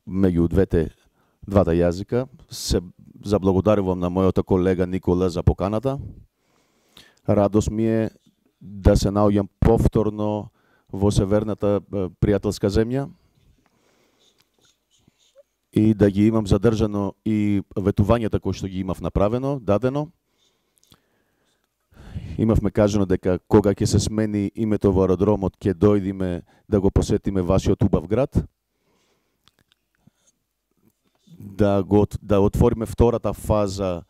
меѓу двата јазика. Се заблагодарувам на мојот колега Никола за поканата. Радост ми е да се наоѓам повторно во северната пријателска земја и да ги имам задржано и ветувањата кои што ги имав направено, дадено. Имавме кажано дека кога ќе се смени името во аеродромот, ќе дојдиме да го посетиме вашиот убав град, да отвориме втората фаза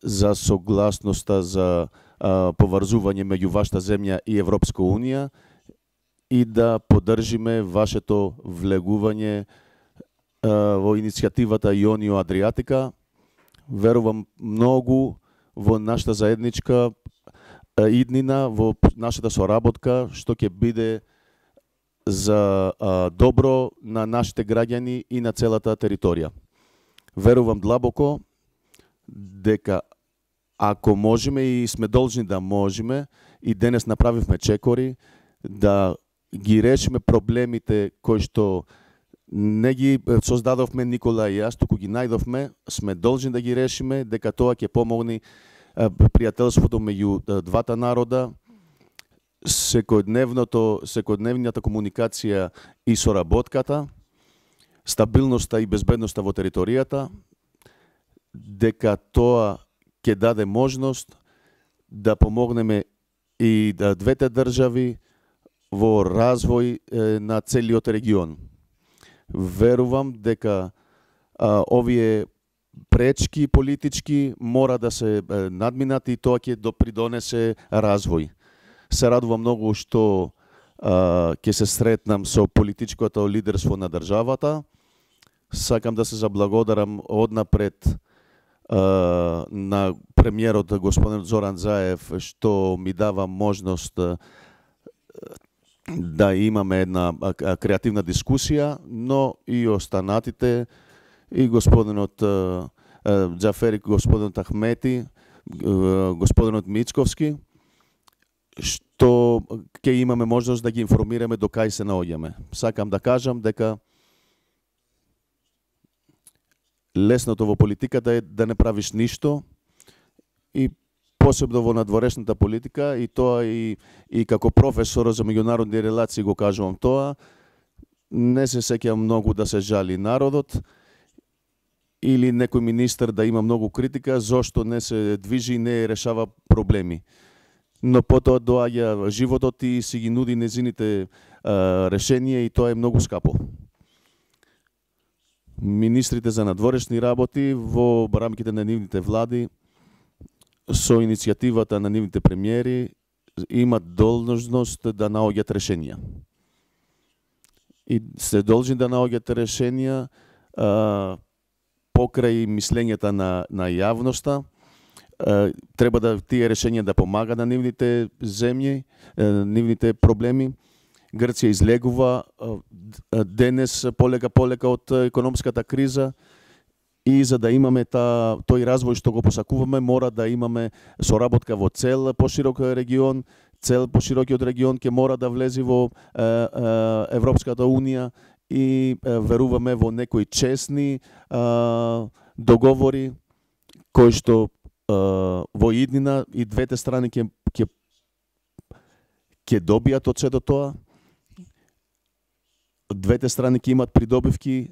за согласноста за поврзување меѓу вашата земја и Европска Унија и да поддржиме вашето влегување во иницијативата Ионио Адриатика. Верувам многу во нашата заедничка иднина, во нашата соработка, што ќе биде за добро на нашите граѓани и на целата територија. Верувам длабоко дека ако можеме и сме должни да можеме, и денес направивме чекори, да ги решиме проблемите кои што не ги создадовме Никола и јас, туку ги најдовме, сме должни да ги решиме, дека тоа ќе помогне пријателството меѓу двата народа, секојдневната комуникација и соработката, стабилноста и безбедноста во територијата, дека тоа ќе даде можност да помогнеме и двете држави во развој на целиот регион. Верувам дека овие пречки политички мора да се надминат и тоа ќе допридонесе развој. Се радувам многу што ќе се сретнам со политичкото лидерство на државата. Сакам да се заблагодарам однапред на премиерот господин Зоран Заев што ми дава можност да имаме една креативна дискусија, но и останатите, и господинот Џафери, господинот Ахмети, господинот Мицковски, што ќе имаме можност да ги информираме до кај се наоѓаме. Сакам да кажам дека лесното во политиката е да не правиш ништо и посебно во надворешната политика, и тоа и како професор за меѓународни релации го кажувам тоа, не се сеќавам многу да се жали народот или некој министер да има многу критика зошто не се движи и не решава проблеми. Но потоа доаѓа животот и си ги нуди незините решенија и тоа е многу скапо. Министрите за надворешни работи во рамките на нивните влади со иницијативата на нивните премиери имат должност да наоѓат решенија. И се должни да наоѓат решенија покрај мислењата на јавноста. Треба да тие решенија да помага на нивните земји, нивните проблеми. Грција излегува денес полека од економската криза и за да имаме тој развој што го посакуваме, мора да имаме соработка во цел поширок регион. Цел поширокиот регион ќе мора да влезе во Европската Унија и веруваме во некои честни договори кои што во иднина и двете страни ќе добијат од сето тоа. Двете страни ќе имат придобивки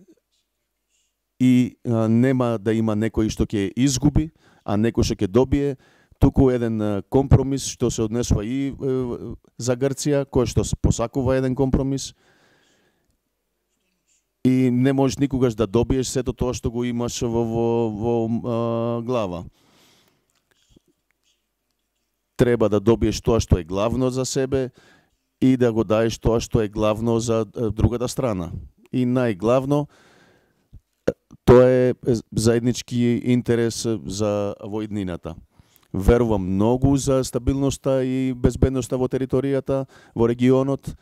и нема да има некој што ќе изгуби, а некој што ќе добие, туку еден компромис што се однесува и за Грција, кој што посакува еден компромис. И не можеш никогаш да добиеш сето тоа што го имаш во глава. Треба да добиеш тоа што е главно за себе и да го даеш тоа што е главно за другата страна. И најглавно, тоа е заеднички интерес за воиднината. Верувам многу за стабилноста и безбедноста во територијата, во регионот,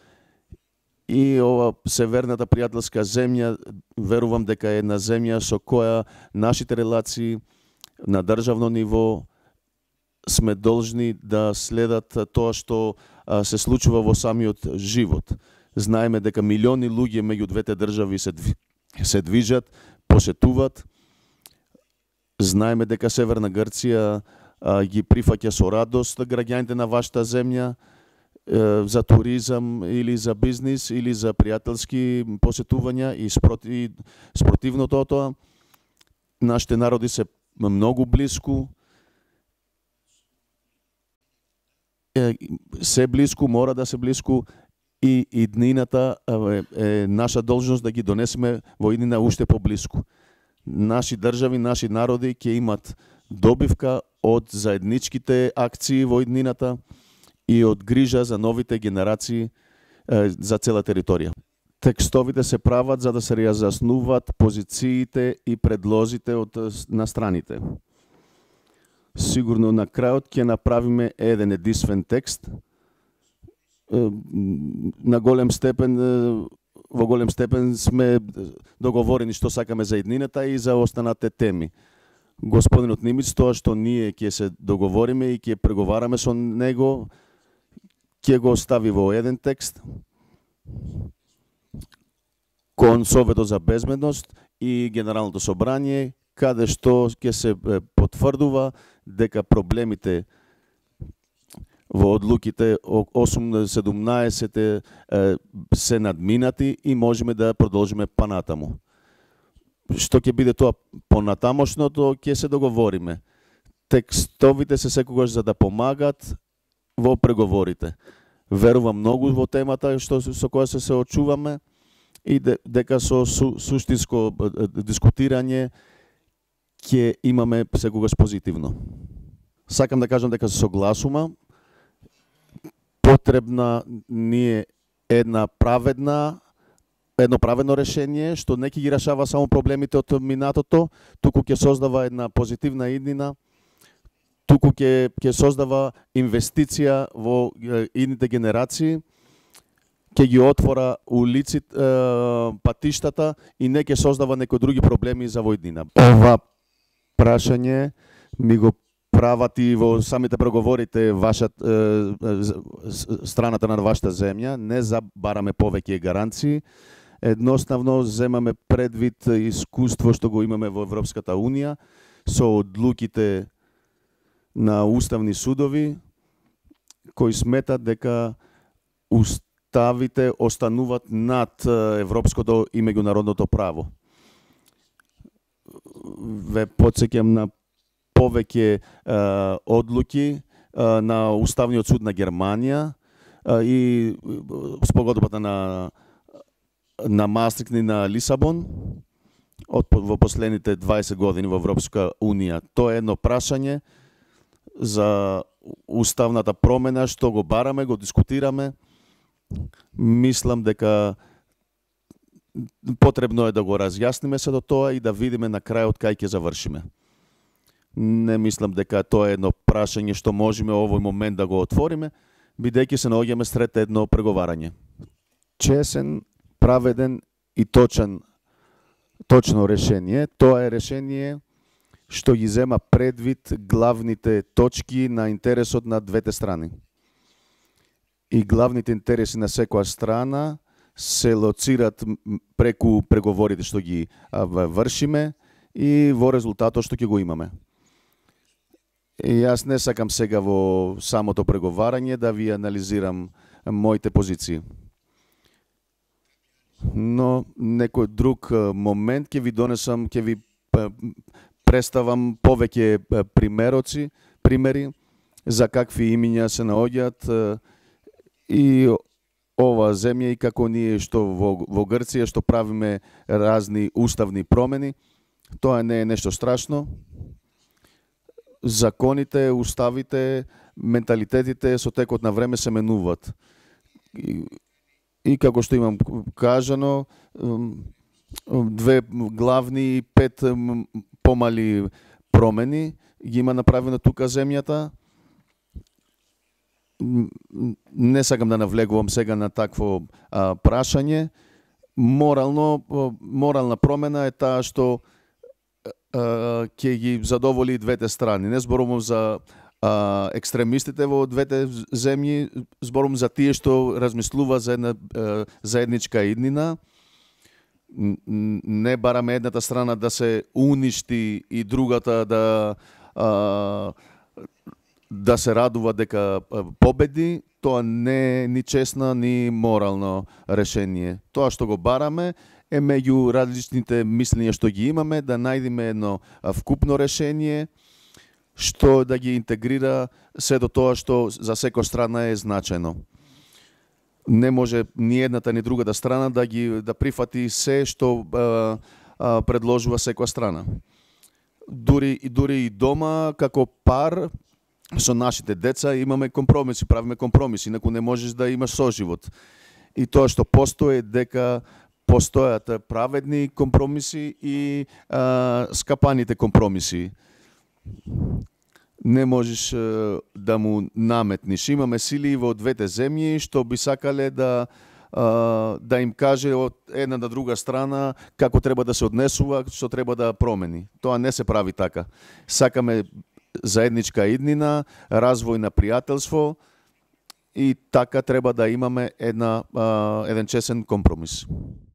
и ова северната пријателска земја, верувам дека е една земја со која нашите релации на државно ниво сме должни да следат тоа што се случува во самиот живот. Знаеме дека милиони луѓе меѓу двете држави се движат, посетуват. Знаеме дека Северна Грција ги прифаќа со радост граѓаните на вашата земја за туризам или за бизнис или за пријателски посетувања и спротивно тоа. Нашите народи се многу блиску. Се блиску, мора да се блиску и иднината е наша должност да ги донесеме во иднина уште поблиску. Наши држави, наши народи ќе имат добивка од заедничките акции во иднината и од грижа за новите генерации за цела територија. Текстовите се прават за да се разјаснуваат позициите и предлозите на страните. Сигурно на крајот ќе направиме еден единствен текст. На голем степен, во голем степен сме договорени што сакаме за иднината и за останатите теми. Господинот Нимиц, тоа што ние ќе се договориме и ќе преговараме со него, ќе го остави во еден текст кон Советот за безбедност и Генералното собрание, каде што ќе се потврдува дека проблемите во одлуките 8-17 се надминати и можеме да продолжиме панатаму. Што ќе биде тоа понатамошното, ќе се договориме. Текстовите се секогаш за да помагат во преговорите. Верувам многу во темата со која се очуваме и дека со суштинско дискутирање ќе имаме секогаш позитивно. Сакам да кажам дека се согласувам. Потребна ни е едно праведно решение, што не ќе ги решава само проблемите од минатото, туку ќе создава една позитивна иднина, туку ќе создава инвестиција во идните генерации, ќе ги отвора улиците, патиштата и не ќе создава некои други проблеми за војднина. Ова прашање ми го прават и во самите преговорите страната на вашата земја. Не забараме повеќе гаранции. Едноставно земаме предвид искуство што го имаме во Европската Унија со одлуките на уставни судови кои сметат дека уставите остануваат над европското и меѓународното право. Ве потсеќам на повеќе одлуки на Уставниот суд на Германија и спогодбата на Маастрихт и на Лисабон во последните 20 години во Европска Унија. Тоа е едно прашање за уставната промена што го бараме, го дискутираме. Мислам дека потребно е да го разјасниме се до тоа и да видиме на крајот кај ќе завршиме. Не мислам дека тоа е едно прашање што можеме овој момент да го отвориме, бидејќи се наоѓаме сред едно преговарање. Чесен, праведен и точно решение. Тоа е решение што ги зема предвид главните точки на интересот на двете страни. И главните интереси на секоја страна се лоцират преку преговорите што ги вршиме и во резултатот што ќе го имаме. И јас не сакам сега во самото преговарање да ви анализирам моите позиции. Но некој друг момент ќе ви донесам, ќе ви представам повеќе примери за какви имиња се наоѓаат и ова земја и како ние што во Грција што правиме разни уставни промени. Тоа не е нешто страшно. Законите, уставите, менталитетите со текот на време се менуваат. И како што имам кажано, 2 главни и 5 помали промени ги има направено тука земјата. Не сакам да навлегувам сега на такво прашање. Морална промена е таа што ќе ги задоволи двете страни. Не зборувам за екстремистите во двете земји, зборувам за тие што размислува за една заедничка иднина. Не бараме едната страна да се уништи и другата да се радува дека победи. Тоа не е ни честно, ни морално решение. Тоа што го бараме е меѓу различните мислења што ги имаме да најдеме едно вкупно решение што да ги интегрира сето тоа што за секоја страна е значајно. Не може ни едната ни другата страна да прифати се што предложува секоја страна. Дури и дома како пар со нашите деца имаме компромиси, правиме компромиси, инаку не можеш да имаш соживот. И тоа што постои дека постојат праведни компромиси и скапаните компромиси. Не можеш да му наметниш. Имаме сили во двете земји што би сакале да им каже од една на друга страна како треба да се однесува, што треба да промени. Тоа не се прави така. Сакаме заедничка иднина, развој на пријателство и така треба да имаме еден чесен компромис.